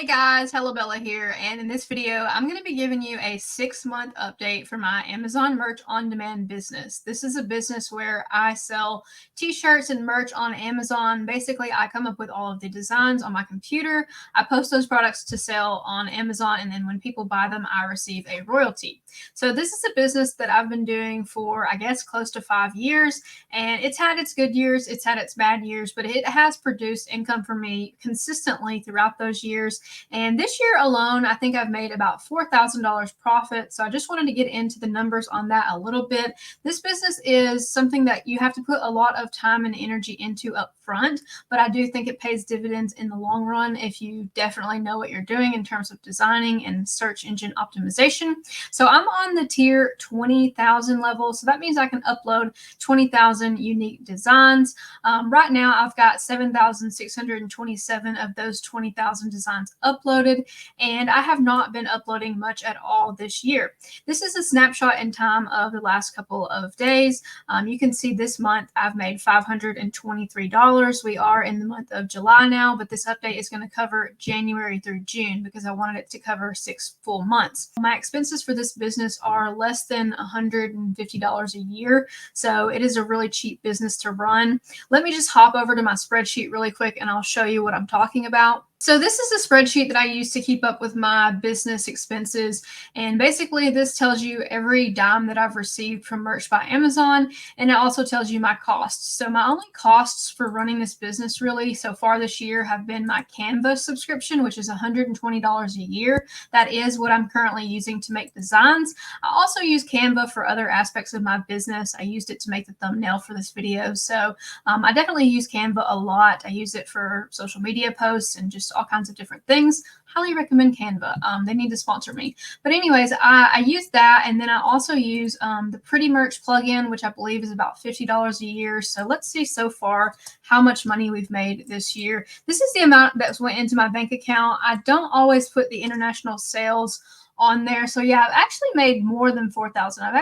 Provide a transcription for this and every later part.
Hey guys, HELLABELLA here, and in this video, I'm going to be giving you a 6-month update for my Amazon Merch On Demand business. This is a business where I sell t-shirts and merch on Amazon. Basically, I come up with all of the designs on my computer. I post those products to sell on Amazon, and then when people buy them, I receive a royalty. So this is a business that I've been doing for, I guess, close to 5 years, and it's had its good years, it's had its bad years, but it has produced income for me consistently throughout those years. And this year alone, I think I've made about $4,000 profit. So I just wanted to get into the numbers on that a little bit. This business is something that you have to put a lot of time and energy into up front, but I do think it pays dividends in the long run if you definitely know what you're doing in terms of designing and search engine optimization. So I'm on the tier 20,000 level. So that means I can upload 20,000 unique designs. Right now, I've got 7,627 of those 20,000 designs uploaded, and I have not been uploading much at all this year. This is a snapshot in time of the last couple of days. You can see this month I've made $523. We are in the month of July now, but this update is going to cover January through June because I wanted it to cover 6 full months. My expenses for this business are less than $150 a year, so it is a really cheap business to run. Let me just hop over to my spreadsheet really quick and I'll show you what I'm talking about. So this is a spreadsheet that I use to keep up with my business expenses. And basically this tells you every dime that I've received from merch by Amazon. And it also tells you my costs. So my only costs for running this business really so far this year have been my Canva subscription, which is $120 a year. That is what I'm currently using to make designs. I also use Canva for other aspects of my business. I used it to make the thumbnail for this video. So I definitely use Canva a lot. I use it for social media posts and just all kinds of different things. Highly recommend Canva. They need to sponsor me. But anyways, I use that, and then I also use the Pretty Merch plugin, which I believe is about $50 a year. So let's see so far how much money we've made this year. This is the amount that went into my bank account. I don't always put the international sales on there. So yeah, I've actually made more than 4,000. I've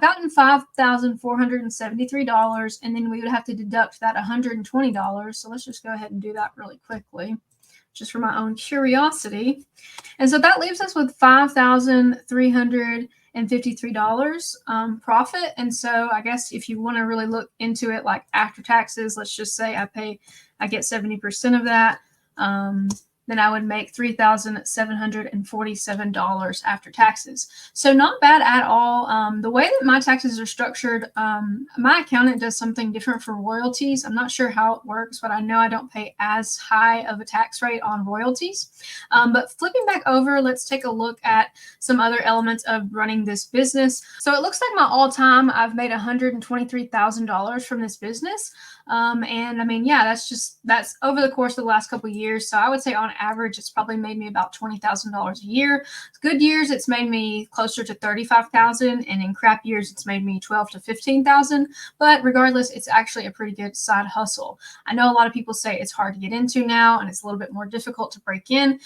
gotten $5,473, and then we would have to deduct that $120. So let's just go ahead and do that really quickly, just for my own curiosity. And so that leaves us with $5,353 profit. And so I guess if you want to really look into it, like after taxes, let's just say I get 70% of that. Then I would make $3,747 after taxes. So not bad at all. The way that my taxes are structured, my accountant does something different for royalties. I'm not sure how it works, but I know I don't pay as high of a tax rate on royalties. But flipping back over, let's take a look at some other elements of running this business. So it looks like my all-time, I've made $123,000 from this business. And I mean, yeah, that's over the course of the last couple of years. So I would say on average, it's probably made me about $20,000 a year. Good years, it's made me closer to $35,000, and in crap years, it's made me $12,000 to $15,000. But regardless, it's actually a pretty good side hustle. I know a lot of people say it's hard to get into now, and it's a little bit more difficult to break in.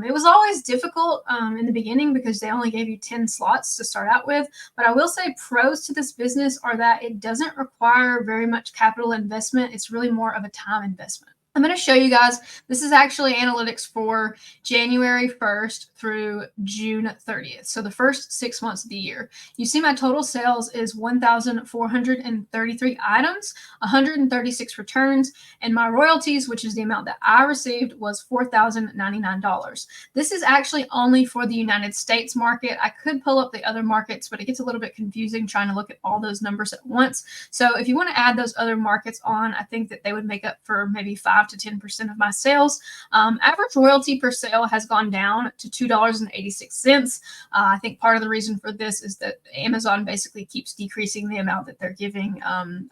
It was always difficult in the beginning because they only gave you 10 slots to start out with. But I will say pros to this business are that it doesn't require very much capital investment. It's really more of a time investment. I'm going to show you guys, this is actually analytics for January 1st through June 30th. So the first 6 months of the year. You see my total sales is 1,433 items, 136 returns, and my royalties, which is the amount that I received, was $4,099. This is actually only for the United States market. I could pull up the other markets, but it gets a little bit confusing trying to look at all those numbers at once. So if you want to add those other markets on, I think that they would make up for maybe 5 to 10% of my sales. Average royalty per sale has gone down to $2.86. I think part of the reason for this is that Amazon basically keeps decreasing the amount that they're giving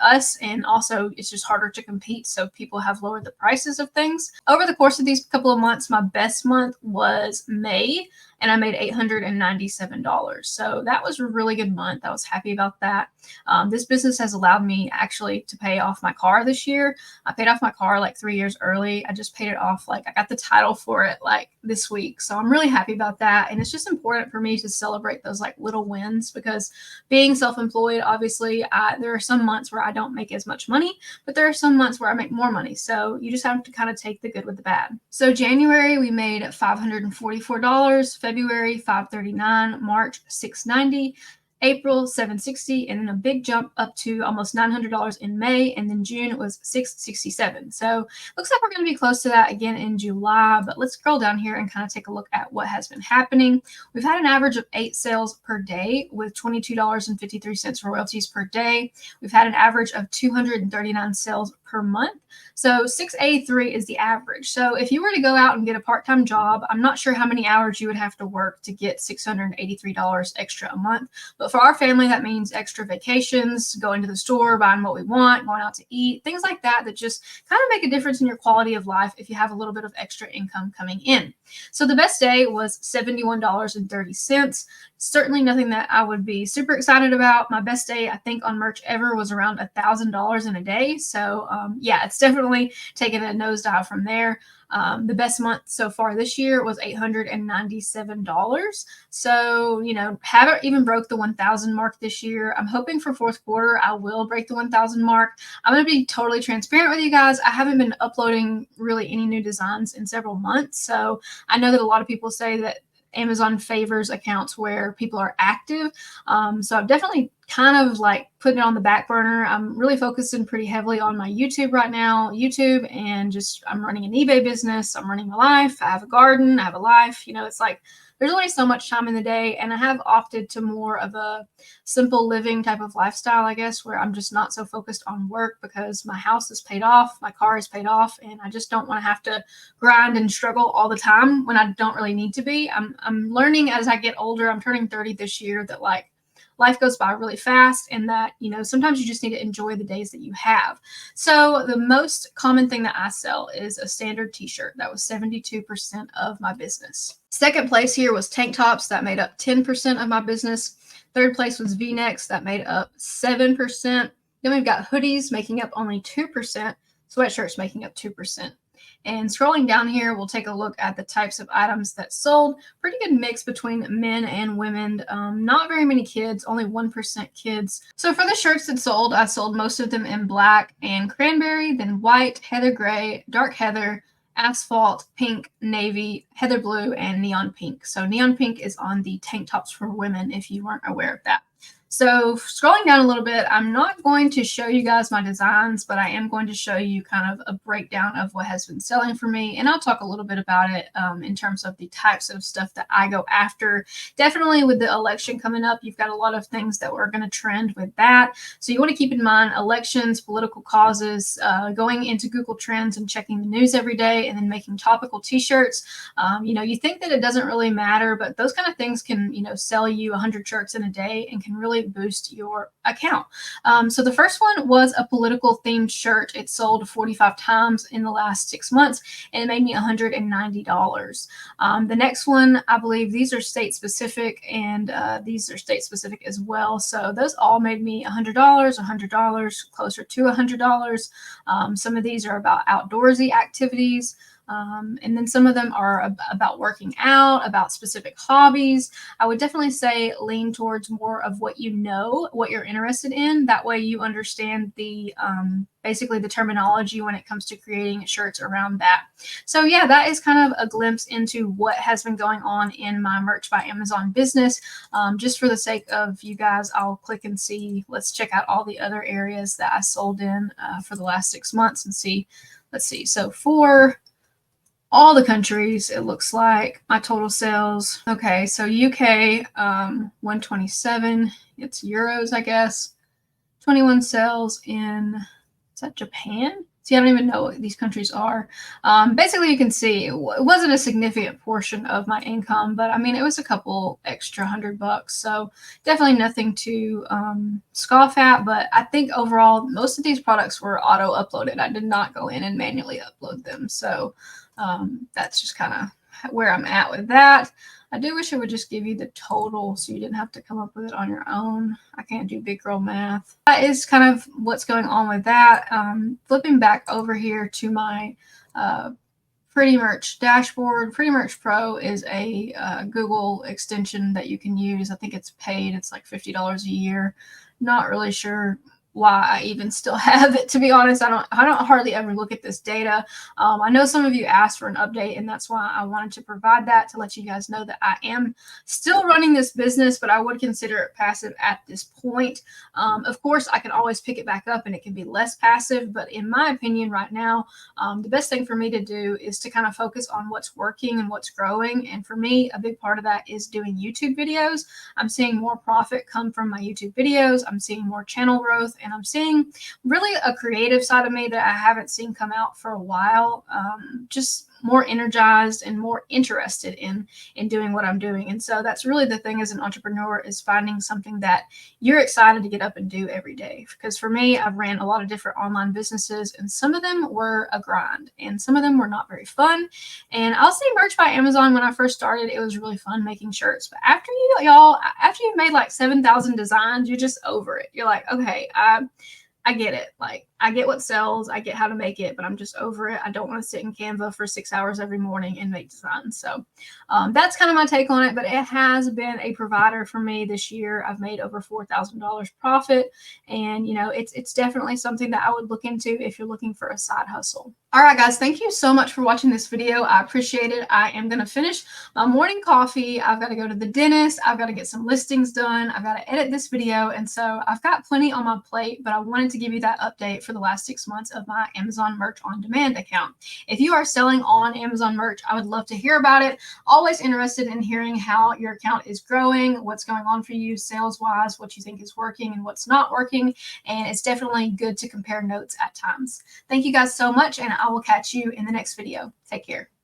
us, and also it's just harder to compete, so people have lowered the prices of things. Over the course of these couple of months, my best month was May, and I made $897. So that was a really good month. I was happy about that. This business has allowed me actually to pay off my car this year. I paid off my car like 3 years early. I just paid it off. Like I got the title for it like this week. So I'm really happy about that. And it's just important for me to celebrate those like little wins, because being self-employed, obviously, there are some months where I don't make as much money, but there are some months where I make more money. So you just have to kind of take the good with the bad. So January, we made $544, February, $539, March, $690, April, $760, and then a big jump up to almost $900 in May, and then June was $667. So looks like we're going to be close to that again in July, but let's scroll down here and kind of take a look at what has been happening. We've had an average of 8 sales per day with $22.53 royalties per day. We've had an average of 239 sales per month. So 683 is the average. So if you were to go out and get a part-time job, I'm not sure how many hours you would have to work to get $683 extra a month. But for our family, that means extra vacations, going to the store, buying what we want, going out to eat, things like that, that just kind of make a difference in your quality of life if you have a little bit of extra income coming in. So the best day was $71.30. Certainly nothing that I would be super excited about. My best day, I think, on merch ever was around $1,000 in a day. So yeah, it's definitely taken a nosedive from there. The best month so far this year was $897. So, you know, haven't even broke the 1,000 mark this year. I'm hoping for fourth quarter I will break the 1,000 mark. I'm going to be totally transparent with you guys. I haven't been uploading really any new designs in several months. So I know that a lot of people say that Amazon favors accounts where people are active. So I've definitely kind of like put it on the back burner. I'm really focusing pretty heavily on my YouTube right now, and just I'm running an eBay business. I'm running my life. I have a garden. I have a life. You know, it's like there's only so much time in the day, and I have opted to more of a simple living type of lifestyle, I guess, where I'm just not so focused on work because my house is paid off, my car is paid off, and I just don't want to have to grind and struggle all the time when I don't really need to be. I'm learning as I get older. I'm turning 30 this year that like life goes by really fast, and that, you know, sometimes you just need to enjoy the days that you have. So the most common thing that I sell is a standard t-shirt. That was 72% of my business. Second place here was tank tops. That made up 10% of my business. Third place was V-necks. That made up 7%. Then we've got hoodies making up only 2%. Sweatshirts making up 2%. And scrolling down here, we'll take a look at the types of items that sold. Pretty good mix between men and women. Not very many kids, only 1% kids. So for the shirts that sold, I sold most of them in black and cranberry, then white, heather gray, dark heather, asphalt, pink, navy, heather blue, and neon pink. So neon pink is on the tank tops for women, if you weren't aware of that. So scrolling down a little bit, I'm not going to show you guys my designs, but I am going to show you kind of a breakdown of what has been selling for me. And I'll talk a little bit about it in terms of the types of stuff that I go after. Definitely with the election coming up, you've got a lot of things that are going to trend with that. So you want to keep in mind elections, political causes, going into Google Trends and checking the news every day, and then making topical t-shirts. You know, you think that it doesn't really matter, but those kind of things can, you know, sell you 100 shirts in a day and can really boost your account. So the first one was a political themed shirt. It sold 45 times in the last 6 months, and it made me $190. The next one, I believe these are state specific, and these are state specific as well. So those all made me $100, closer to $100. Some of these are about outdoorsy activities. And then some of them are about working out, about specific hobbies. I would definitely say lean towards more of what you know, what you're interested in. That way you understand the basically the terminology when it comes to creating shirts around that. So yeah, that is kind of a glimpse into what has been going on in my Merch by Amazon business. Just for the sake of you guys, I'll click and see. Let's check out all the other areas that I sold in for the last 6 months and see. Let's see. So for all the countries, it looks like my total sales. Okay, so UK, 127. It's euros, I guess. 21 sales in, is that Japan? See, I don't even know what these countries are. Basically, you can see it wasn't a significant portion of my income, but I mean, it was a couple extra $100. So definitely nothing to scoff at. But I think overall, most of these products were auto uploaded. I did not go in and manually upload them. So that's just kind of where I'm at with that. I do wish it would just give you the total so you didn't have to come up with it on your own. I can't do big girl math. That is kind of what's going on with that. Flipping back over here to my Pretty Merch dashboard. Pretty Merch Pro is a Google extension that you can use. I think it's paid. It's like $50 a year. Not really sure why I even still have it, to be honest. I don't hardly ever look at this data. I know some of you asked for an update, and that's why I wanted to provide that to let you guys know that I am still running this business, but I would consider it passive at this point. Of course, I can always pick it back up and it can be less passive, but in my opinion right now, the best thing for me to do is to kind of focus on what's working and what's growing. And for me, a big part of that is doing YouTube videos. I'm seeing more profit come from my YouTube videos. I'm seeing more channel growth, and I'm seeing really a creative side of me that I haven't seen come out for a while. Just more energized and more interested in doing what I'm doing. And so that's really the thing as an entrepreneur, is finding something that you're excited to get up and do every day. Because for me, I've ran a lot of different online businesses, and some of them were a grind and some of them were not very fun. And I'll say Merch by Amazon, when I first started, it was really fun making shirts. But after you've made like 7,000 designs, you're just over it. You're like, okay, I get it. Like, I get what sells, I get how to make it, but I'm just over it. I don't want to sit in Canva for 6 hours every morning and make designs. So that's kind of my take on it, but it has been a provider for me this year. I've made over $4,000 profit, and it's definitely something that I would look into if you're looking for a side hustle. All right, guys, thank you so much for watching this video. I appreciate it. I am going to finish my morning coffee. I've got to go to the dentist. I've got to get some listings done. I've got to edit this video. And so I've got plenty on my plate, but I wanted to give you that update for the last 6 months of my Amazon Merch on Demand account. If you are selling on Amazon Merch, I would love to hear about it. Always interested in hearing how your account is growing, what's going on for you sales-wise, what you think is working and what's not working. And it's definitely good to compare notes at times. Thank you guys so much, and I will catch you in the next video. Take care.